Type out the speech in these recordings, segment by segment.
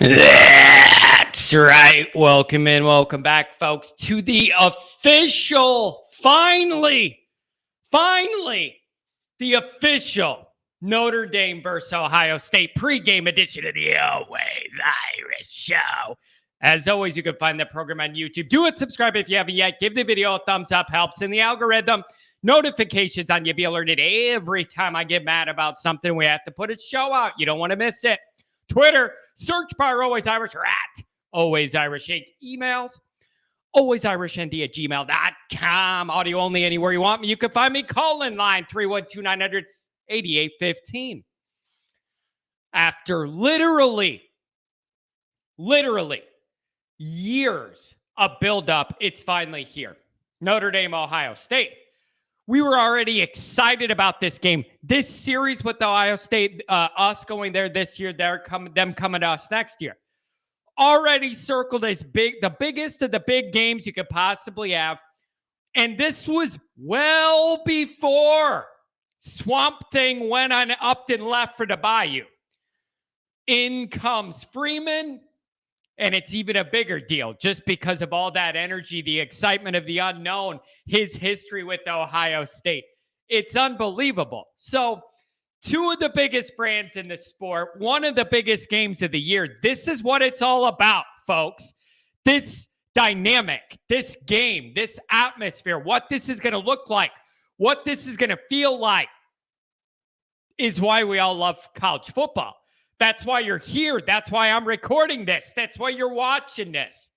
That's right. Welcome in. Welcome back, folks, to the official, finally, the official Notre Dame versus Ohio State pregame edition of the Always Irish Show. As always, you can find the program on YouTube. Do it, subscribe if you haven't yet. Give the video a thumbs up, helps in the algorithm. Notifications on you, be alerted every time I get mad about something. We have to put a show out. You don't want to miss it. Twitter, search bar Always Irish or at Always Irish Inc. Emails, alwaysirishnd@gmail.com. Audio only anywhere you want me. You can find me. Call in line 312-900-8815. After literally years of buildup, it's finally here. Notre Dame, Ohio State. We were already excited about this game. This series with Ohio State, us going there this year, them coming to us next year. Already circled as the biggest of the big games you could possibly have. And this was well before Swamp Thing went on up and left for the Bayou. In comes Freeman. And it's even a bigger deal just because of all that energy, the excitement of the unknown, his history with Ohio State. It's unbelievable. So, two of the biggest brands in the sport, one of the biggest games of the year. This is what it's all about, folks. This dynamic, this game, this atmosphere, what this is going to look like, what this is going to feel like is why we all love college football. That's why you're here. That's why I'm recording this. That's why you're watching this.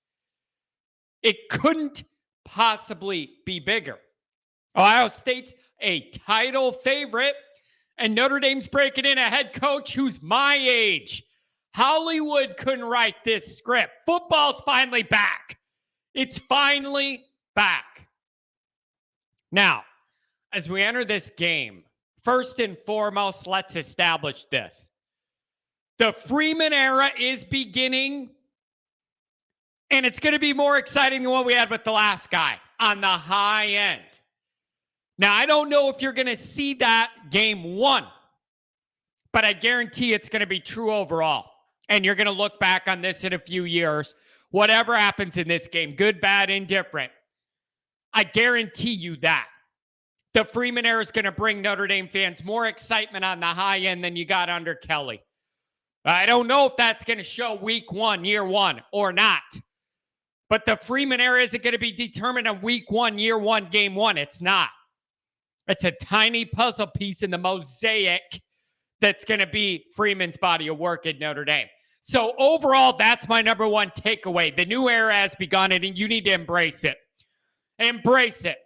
It couldn't possibly be bigger. Ohio State's a title favorite, and Notre Dame's breaking in a head coach who's my age. Hollywood couldn't write this script. Football's finally back. It's finally back. Now, as we enter this game, first and foremost, let's establish this. The Freeman era is beginning, and it's going to be more exciting than what we had with the last guy on the high end. Now, I don't know if you're going to see that game one, but I guarantee it's going to be true overall. And you're going to look back on this in a few years. Whatever happens in this game, good, bad, indifferent, I guarantee you that. The Freeman era is going to bring Notre Dame fans more excitement on the high end than you got under Kelly. I don't know if that's going to show week one, year one, or not. But the Freeman era isn't going to be determined on week one, year one, game one. It's not. It's a tiny puzzle piece in the mosaic that's going to be Freeman's body of work at Notre Dame. So overall, that's my number one takeaway. The new era has begun, and you need to embrace it. Embrace it.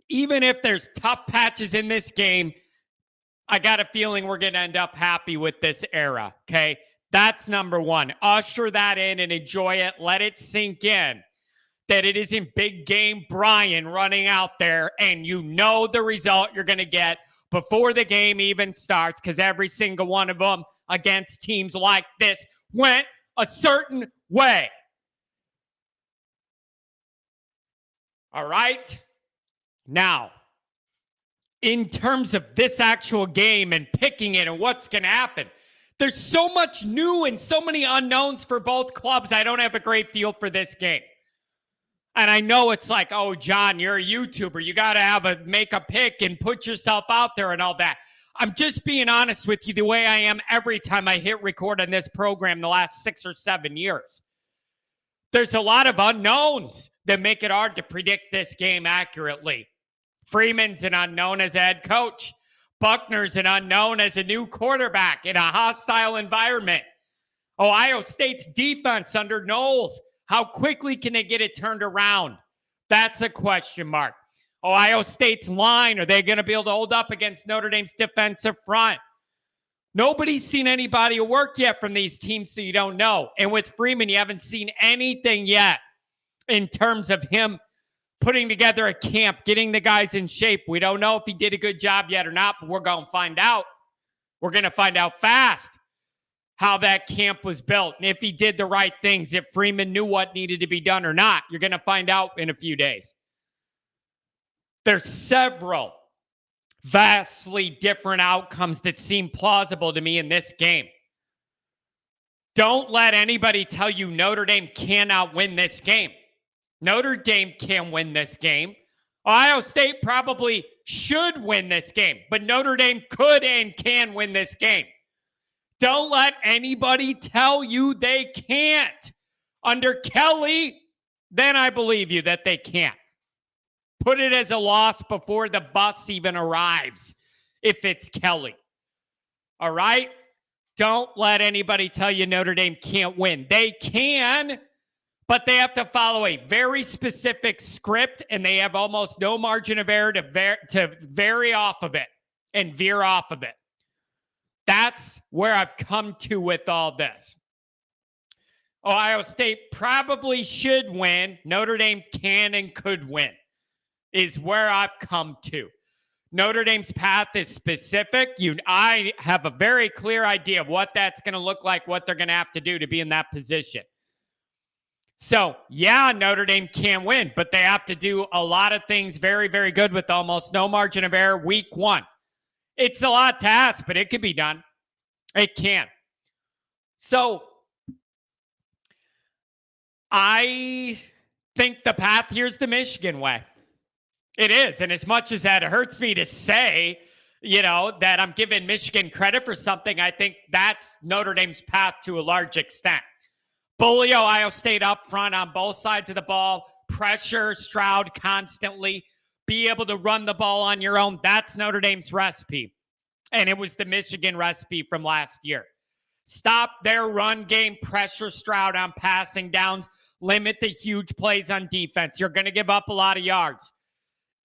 Even if there's tough patches in this game, I got a feeling we're going to end up happy with this era, okay? That's number one. Usher that in and enjoy it. Let it sink in that it isn't big game Brian running out there and you know the result you're going to get before the game even starts because every single one of them against teams like this went a certain way. All right? Now, in terms of this actual game and picking it and what's going to happen, there's so much new and so many unknowns for both clubs. I don't have a great feel for this game. And I know it's like, oh, John, you're a YouTuber. You got to make a pick and put yourself out there and all that. I'm just being honest with you the way I am every time I hit record on this program the last 6 or 7 years. There's a lot of unknowns that make it hard to predict this game accurately. Freeman's an unknown as a head coach. Buckner's an unknown as a new quarterback in a hostile environment. Ohio State's defense under Knowles, how quickly can they get it turned around? That's a question mark. Ohio State's line, are they going to be able to hold up against Notre Dame's defensive front? Nobody's seen anybody work yet from these teams, so you don't know. And with Freeman, you haven't seen anything yet in terms of him putting together a camp, getting the guys in shape. We don't know if he did a good job yet or not, but we're going to find out. We're going to find out fast how that camp was built and if he did the right things, if Freeman knew what needed to be done or not. You're going to find out in a few days. There's several vastly different outcomes that seem plausible to me in this game. Don't let anybody tell you Notre Dame cannot win this game. Notre Dame can win this game. Ohio State probably should win this game, but Notre Dame could and can win this game. Don't let anybody tell you they can't. Under Kelly, then I believe you that they can't. Put it as a loss before the bus even arrives if it's Kelly. All right? Don't let anybody tell you Notre Dame can't win. They can, but they have to follow a very specific script, and they have almost no margin of error to vary off of it and veer off of it. That's where I've come to with all this. Ohio State probably should win. Notre Dame can and could win is where I've come to. Notre Dame's path is specific. I have a very clear idea of what that's going to look like, what they're going to have to do to be in that position. So, yeah, Notre Dame can win, but they have to do a lot of things very, very good with almost no margin of error week one. It's a lot to ask, but it can be done. It can. So, I think the path here's the Michigan way. It is. And as much as that hurts me to say, that I'm giving Michigan credit for something, I think that's Notre Dame's path to a large extent. Bully Ohio State up front on both sides of the ball, pressure Stroud constantly, be able to run the ball on your own. That's Notre Dame's recipe. And it was the Michigan recipe from last year. Stop their run game, pressure Stroud on passing downs, limit the huge plays on defense. You're going to give up a lot of yards.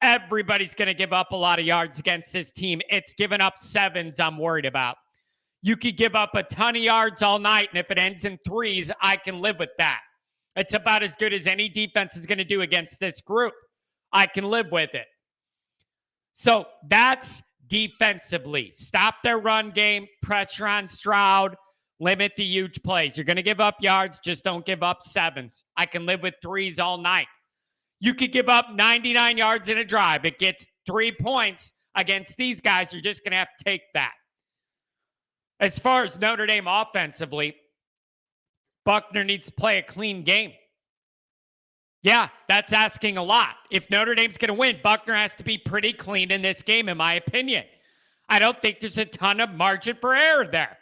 Everybody's going to give up a lot of yards against this team. It's given up sevens I'm worried about. You could give up a ton of yards all night, and if it ends in threes, I can live with that. It's about as good as any defense is going to do against this group. I can live with it. So that's defensively. Stop their run game, pressure on Stroud, limit the huge plays. You're going to give up yards, just don't give up sevens. I can live with threes all night. You could give up 99 yards in a drive. It gets 3 points against these guys. You're just going to have to take that. As far as Notre Dame offensively, Buchner needs to play a clean game. Yeah, that's asking a lot. If Notre Dame's going to win, Buchner has to be pretty clean in this game, in my opinion. I don't think there's a ton of margin for error there.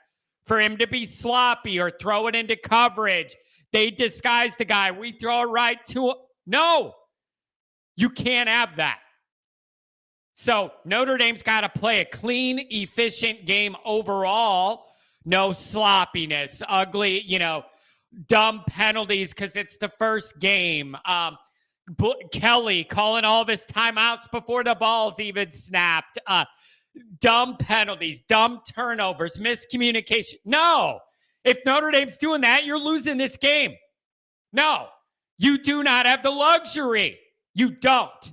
For him to be sloppy or throw it into coverage. They disguise the guy. We throw it right to him. No. You can't have that. So Notre Dame's got to play a clean, efficient game overall. No sloppiness, ugly, dumb penalties because it's the first game. Kelly calling all of his timeouts before the ball's even snapped. Dumb penalties, dumb turnovers, miscommunication. No. If Notre Dame's doing that, you're losing this game. No. You do not have the luxury. You don't.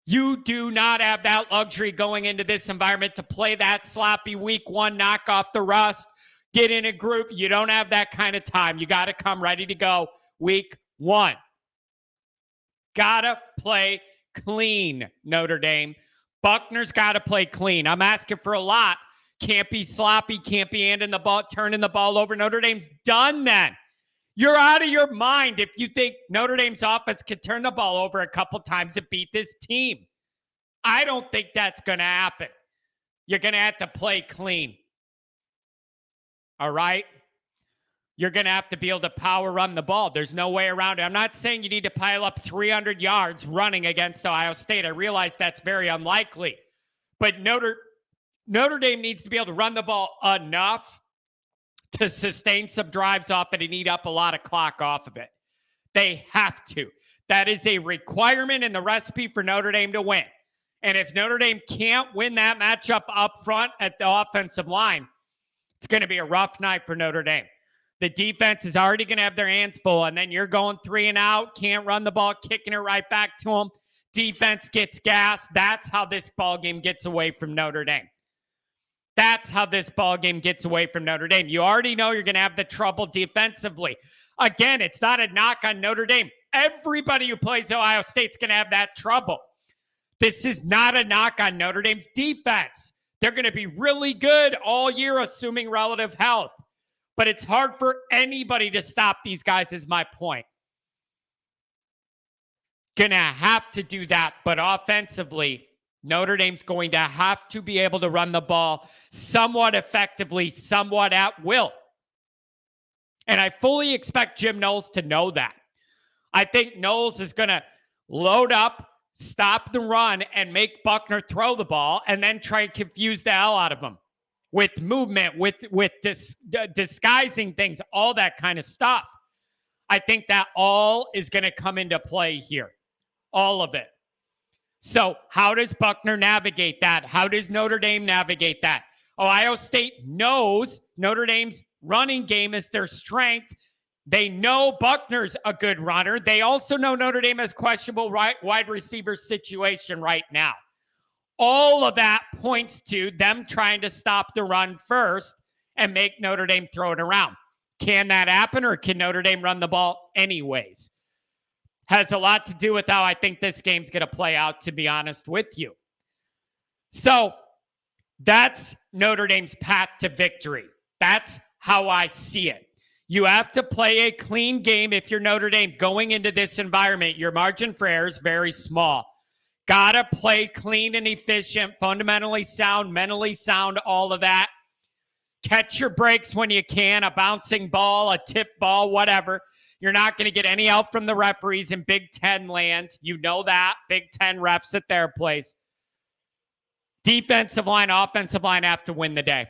You do not have that luxury going into this environment to play that sloppy week one, knock off the rust, get in a groove. You don't have that kind of time. You got to come ready to go week one. Got to play clean, Notre Dame. Buchner's got to play clean. I'm asking for a lot. Can't be sloppy, can't be turning the ball over. Notre Dame's done then. You're out of your mind if you think Notre Dame's offense could turn the ball over a couple times and beat this team. I don't think that's going to happen. You're going to have to play clean. All right? You're going to have to be able to power run the ball. There's no way around it. I'm not saying you need to pile up 300 yards running against Ohio State. I realize that's very unlikely. But Notre Dame needs to be able to run the ball enough to sustain some drives off it and eat up a lot of clock off of it. They have to. That is a requirement in the recipe for Notre Dame to win. And if Notre Dame can't win that matchup up front at the offensive line, it's going to be a rough night for Notre Dame. The defense is already going to have their hands full, and then you're going 3 and out, can't run the ball, kicking it right back to them. Defense gets gas. That's how this ball game gets away from Notre Dame. That's how this ball game gets away from Notre Dame. You already know you're going to have the trouble defensively. Again, it's not a knock on Notre Dame. Everybody who plays Ohio State's going to have that trouble. This is not a knock on Notre Dame's defense. They're going to be really good all year, assuming relative health. But it's hard for anybody to stop these guys, is my point. Gonna have to do that, but offensively, Notre Dame's going to have to be able to run the ball somewhat effectively, somewhat at will. And I fully expect Jim Knowles to know that. I think Knowles is going to load up, stop the run, and make Buckner throw the ball, and then try and confuse the hell out of him with movement, with disguising things, all that kind of stuff. I think that all is going to come into play here. All of it. So how does Buckner navigate that? How does Notre Dame navigate that? Ohio State knows Notre Dame's running game is their strength. They know Buckner's a good runner. They also know Notre Dame has questionable wide receiver situation right now. All of that points to them trying to stop the run first and make Notre Dame throw it around. Can that happen, or can Notre Dame run the ball anyways? Has a lot to do with how I think this game's going to play out, to be honest with you. So that's Notre Dame's path to victory. That's how I see it. You have to play a clean game if you're Notre Dame going into this environment. Your margin for error is very small. Gotta play clean and efficient, fundamentally sound, mentally sound, all of that. Catch your breaks when you can, a bouncing ball, a tip ball, whatever. You're not going to get any help from the referees in Big Ten land. You know that. Big Ten refs at their place. Defensive line, offensive line have to win the day.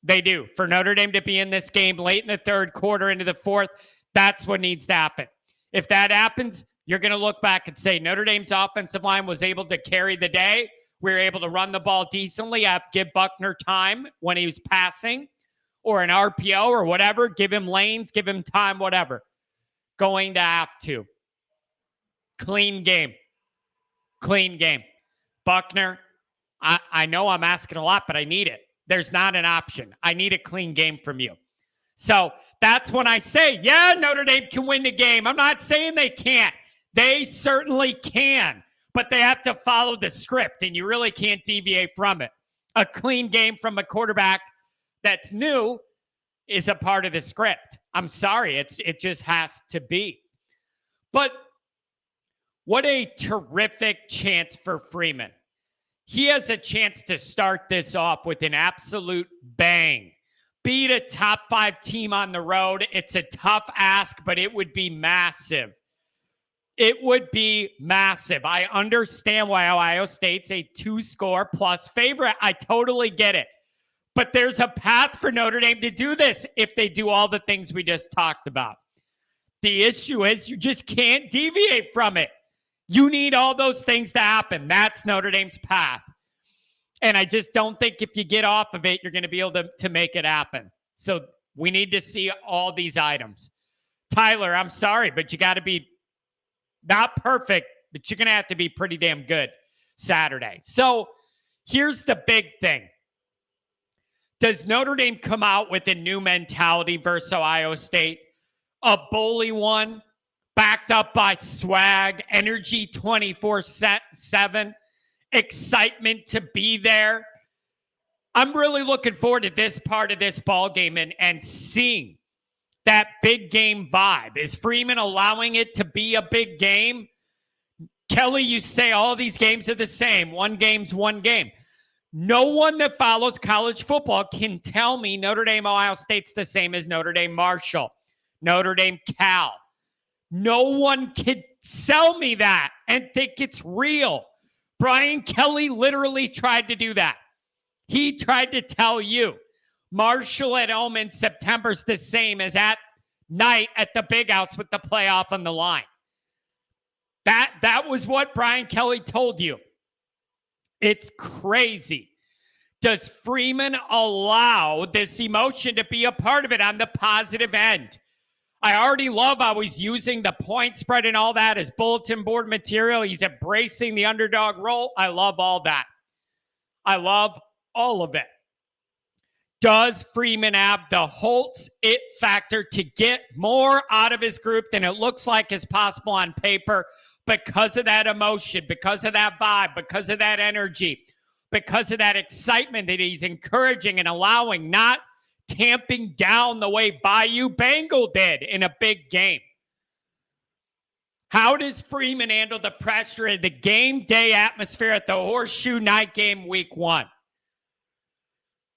They do. For Notre Dame to be in this game late in the third quarter into the fourth, that's what needs to happen. If that happens, you're going to look back and say Notre Dame's offensive line was able to carry the day. We were able to run the ball decently, give Buckner time when he was passing, or an RPO or whatever. Give him lanes, give him time, whatever. Going to have to. Clean game. Clean game. Buckner, I know I'm asking a lot, but I need it. There's not an option. I need a clean game from you. So that's when I say, yeah, Notre Dame can win the game. I'm not saying they can't. They certainly can, but they have to follow the script, and you really can't deviate from it. A clean game from a quarterback that's new is a part of the script. I'm sorry. It just has to be. But what a terrific chance for Freeman. He has a chance to start this off with an absolute bang. Beat a top 5 team on the road. It's a tough ask, but it would be massive. It would be massive. I understand why Ohio State's a 2-score plus favorite. I totally get it. But there's a path for Notre Dame to do this if they do all the things we just talked about. The issue is you just can't deviate from it. You need all those things to happen. That's Notre Dame's path. And I just don't think if you get off of it, you're going to be able to make it happen. So we need to see all these items. Tyler, I'm sorry, but you got to be not perfect, but you're going to have to be pretty damn good Saturday. So here's the big thing. Does Notre Dame come out with a new mentality versus Ohio State? A bully one, backed up by swag, energy 24/7, excitement to be there. I'm really looking forward to this part of this ball game and seeing that big game vibe. Is Freeman allowing it to be a big game? Kelly, you say all these games are the same. One game's one game. No one that follows college football can tell me Notre Dame, Ohio State's the same as Notre Dame, Marshall, Notre Dame, Cal. No one can sell me that and think it's real. Brian Kelly literally tried to do that. He tried to tell you Marshall at home in September is the same as at night at the Big House with the playoff on the line. That was what Brian Kelly told you. It's crazy. Does Freeman allow this emotion to be a part of it on the positive end? I already love how he's using the point spread and all that as bulletin board material. He's embracing the underdog role. I love all that. I love all of it. Does Freeman have the Holtz it factor to get more out of his group than it looks like is possible on paper because of that emotion, because of that vibe, because of that energy, because of that excitement that he's encouraging and allowing, not tamping down the way Bayou Bengal did in a big game. How does Freeman handle the pressure of the game day atmosphere at the Horseshoe Night game week 1?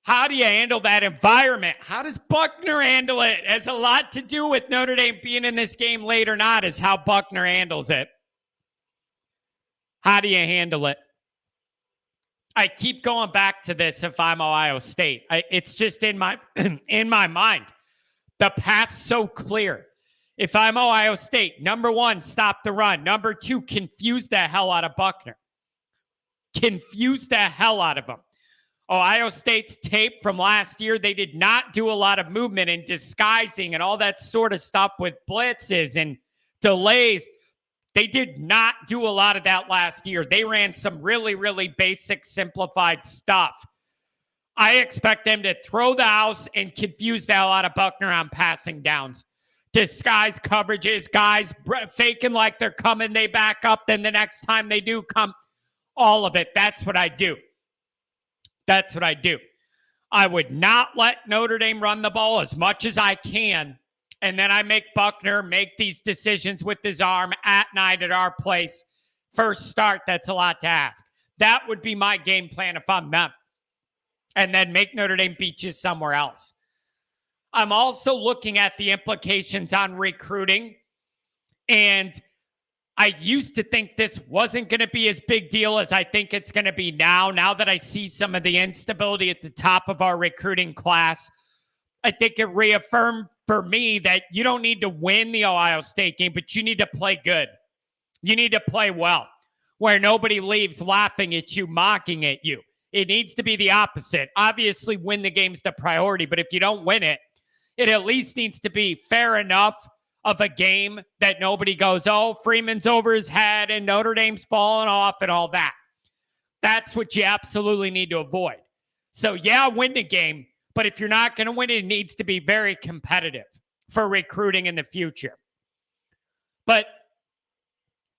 How do you handle that environment? How does Buckner handle it? It has a lot to do with Notre Dame being in this game late or not, is how Buckner handles it. How do you handle it? I keep going back to this if I'm Ohio State. It's just in my mind. The path's so clear. If I'm Ohio State, number 1, stop the run. Number 2, confuse the hell out of Buckner. Confuse the hell out of him. Ohio State's tape from last year, they did not do a lot of movement and disguising and all that sort of stuff with blitzes and delays. They did not do a lot of that last year. They ran some really, really basic, simplified stuff. I expect them to throw the house and confuse the hell out of Buckner on passing downs. Disguise coverages, guys faking like they're coming, they back up, then the next time they do come, all of it. That's what I do. That's what I do. I would not let Notre Dame run the ball as much as I can, and then I make Buckner make these decisions with his arm at night at our place. First start, that's a lot to ask. That would be my game plan if I'm them. And then make Notre Dame beat you somewhere else. I'm also looking at the implications on recruiting. And I used to think this wasn't going to be as big deal as I think it's going to be now. Now that I see some of the instability at the top of our recruiting class, I think it reaffirmed for me that you don't need to win the Ohio State game, but you need to play good. You need to play well, where nobody leaves laughing at you, mocking at you. It needs to be the opposite. Obviously, win the game's the priority, but if you don't win it, it at least needs to be fair enough of a game that nobody goes, oh, Freeman's over his head and Notre Dame's falling off and all that. That's what you absolutely need to avoid. So, yeah, win the game, but if you're not going to win it, it needs to be very competitive for recruiting in the future. But,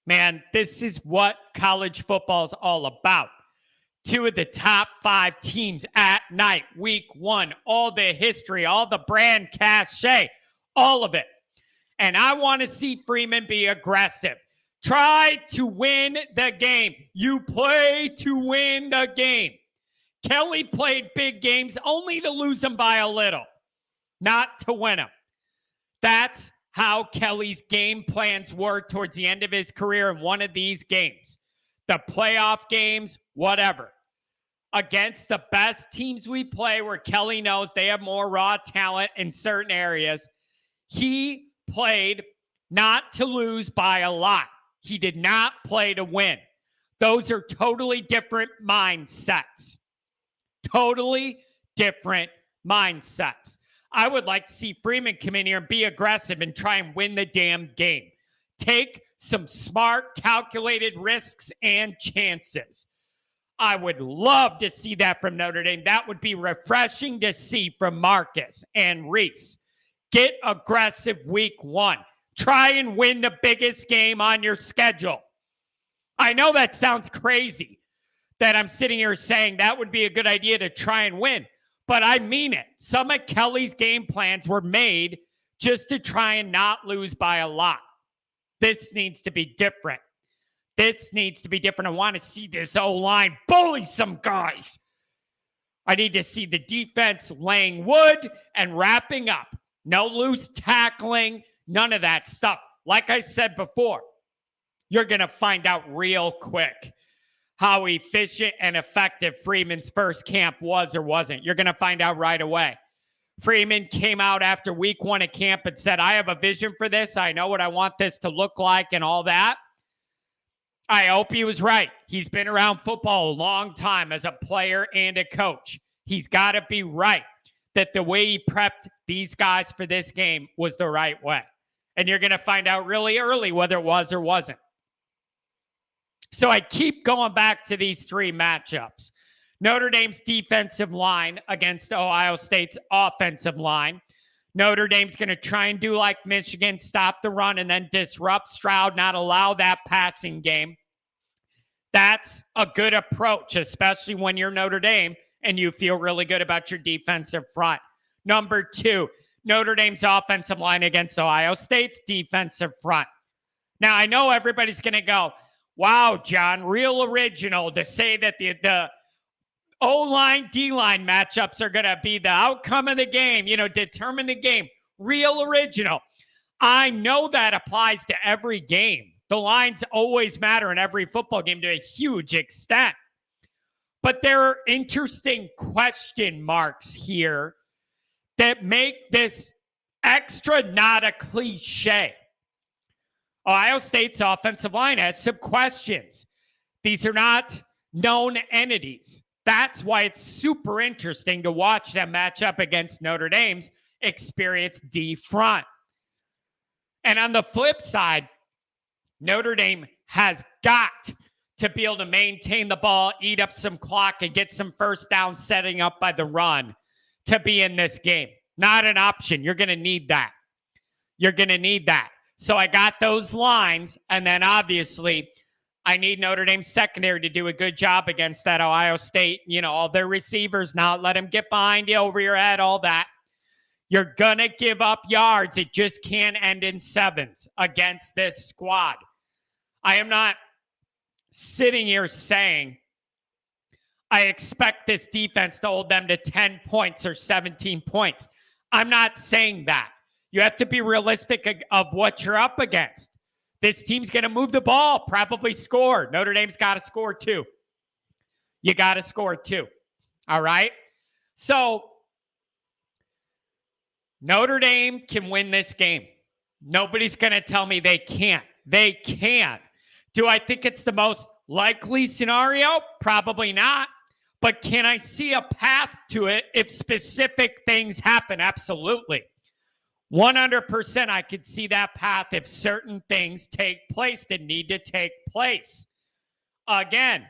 man, this is what college football is all about. 2 of the top 5 teams at night, week 1, all the history, all the brand cachet, all of it. And I want to see Freeman be aggressive. Try to win the game. You play to win the game. Kelly played big games only to lose them by a little, not to win them. That's how Kelly's game plans were towards the end of his career in one of these games. The playoff games, whatever. Against the best teams we play where Kelly knows they have more raw talent in certain areas, he played not to lose by a lot. He did not play to win. Those are totally different mindsets. Totally different mindsets. I would like to see Freeman come in here and be aggressive and try and win the damn game. Take some smart, calculated risks and chances. I would love to see that from Notre Dame. That would be refreshing to see from Marcus and Reese. Get aggressive week 1. Try and win the biggest game on your schedule. I know that sounds crazy that I'm sitting here saying that would be a good idea to try and win, but I mean it. Some of Kelly's game plans were made just to try and not lose by a lot. This needs to be different. This needs to be different. I want to see this O-line bully some guys. I need to see the defense laying wood and wrapping up. No loose tackling, none of that stuff. Like I said before, you're going to find out real quick how efficient and effective Freeman's first camp was or wasn't. You're going to find out right away. Freeman came out after week 1 at camp and said, I have a vision for this. I know what I want this to look like and all that. I hope he was right. He's been around football a long time as a player and a coach. He's got to be right that the way he prepped these guys for this game was the right way. And you're going to find out really early whether it was or wasn't. So I keep going back to these 3 matchups. Notre Dame's defensive line against Ohio State's offensive line. Notre Dame's going to try and do like Michigan, stop the run and then disrupt Stroud, not allow that passing game. That's a good approach, especially when you're Notre Dame and you feel really good about your defensive front. Number 2, Notre Dame's offensive line against Ohio State's defensive front. Now, I know everybody's going to go, wow, John, real original to say that the O-line, D-line matchups are going to be the outcome of the game, determine the game. Real original. I know that applies to every game. The lines always matter in every football game to a huge extent. But there are interesting question marks here that make this extra not a cliche. Ohio State's offensive line has some questions. These are not known entities. That's why it's super interesting to watch them match up against Notre Dame's experienced D front. And on the flip side, Notre Dame has got to be able to maintain the ball, eat up some clock, and get some first down setting up by the run to be in this game. Not an option. You're going to need that. You're going to need that. So I got those lines, and then obviously I need Notre Dame's secondary to do a good job against that Ohio State. All their receivers, not let them get behind you, over your head, all that. You're going to give up yards. It just can't end in 7s against this squad. I am not sitting here saying I expect this defense to hold them to 10 points or 17 points. I'm not saying that. You have to be realistic of what you're up against. This team's going to move the ball, probably score. Notre Dame's got to score 2. You got to score 2. All right? So Notre Dame can win this game. Nobody's going to tell me they can't. They can. Do I think it's the most likely scenario? Probably not. But can I see a path to it if specific things happen? Absolutely. 100% I could see that path if certain things take place that need to take place. Again,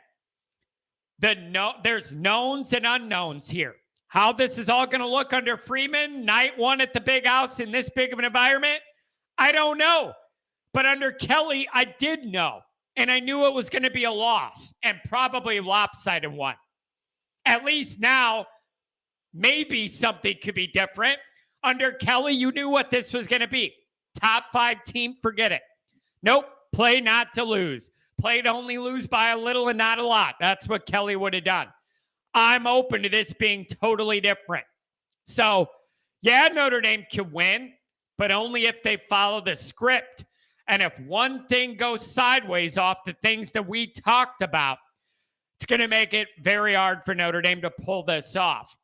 there's knowns and unknowns here. How this is all going to look under Freeman, night 1 at the big house in this big of an environment, I don't know. But under Kelly, I did know. And I knew it was going to be a loss and probably a lopsided one. At least now, maybe something could be different. Under Kelly, you knew what this was going to be. Top 5 team, forget it. Nope, play not to lose. Play to only lose by a little and not a lot. That's what Kelly would have done. I'm open to this being totally different. So, yeah, Notre Dame can win, but only if they follow the script. And if one thing goes sideways off the things that we talked about, it's going to make it very hard for Notre Dame to pull this off.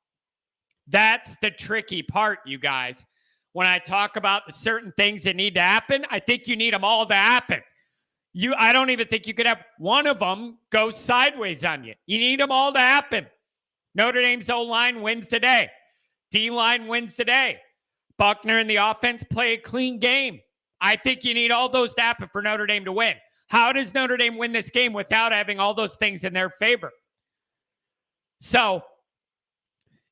That's the tricky part, you guys. When I talk about the certain things that need to happen, I think you need them all to happen. I don't even think you could have one of them go sideways on you. You need them all to happen. Notre Dame's O-line wins today. D-line wins today. Buckner and the offense play a clean game. I think you need all those to happen for Notre Dame to win. How does Notre Dame win this game without having all those things in their favor? So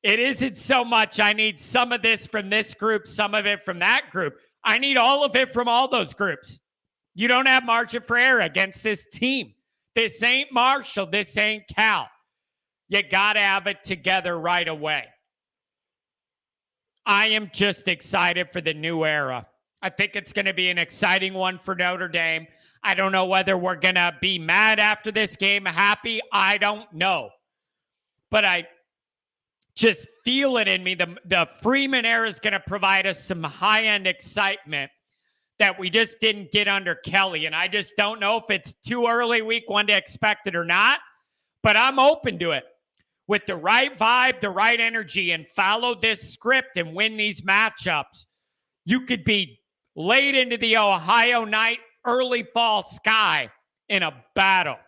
it isn't so much I need some of this from this group, some of it from that group. I need all of it from all those groups. You don't have margin for error against this team. This ain't Marshall. This ain't Cal. You got to have it together right away. I am just excited for the new era. I think it's going to be an exciting one for Notre Dame. I don't know whether we're going to be mad after this game, happy. I don't know. But I just feel it in me. The Freeman era is going to provide us some high-end excitement that we just didn't get under Kelly. And I just don't know if it's too early week 1 to expect it or not. But I'm open to it. With the right vibe, the right energy, and follow this script and win these matchups, you could be late into the Ohio night, early fall sky in a battle.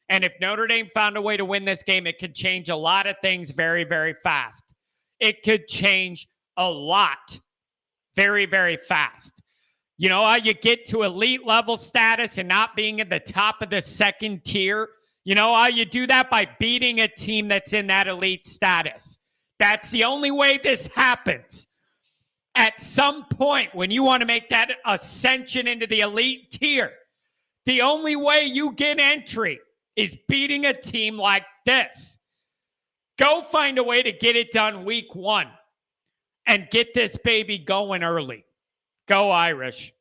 And if Notre Dame found a way to win this game, it could change a lot of things very, very fast. It could change a lot very, very fast. You know how you get to elite level status and not being at the top of the second tier? You know how you do that? By beating a team that's in that elite status. That's the only way this happens. At some point, when you want to make that ascension into the elite tier, the only way you get entry is beating a team like this. Go find a way to get it done week 1. and get this baby going early. Go Irish.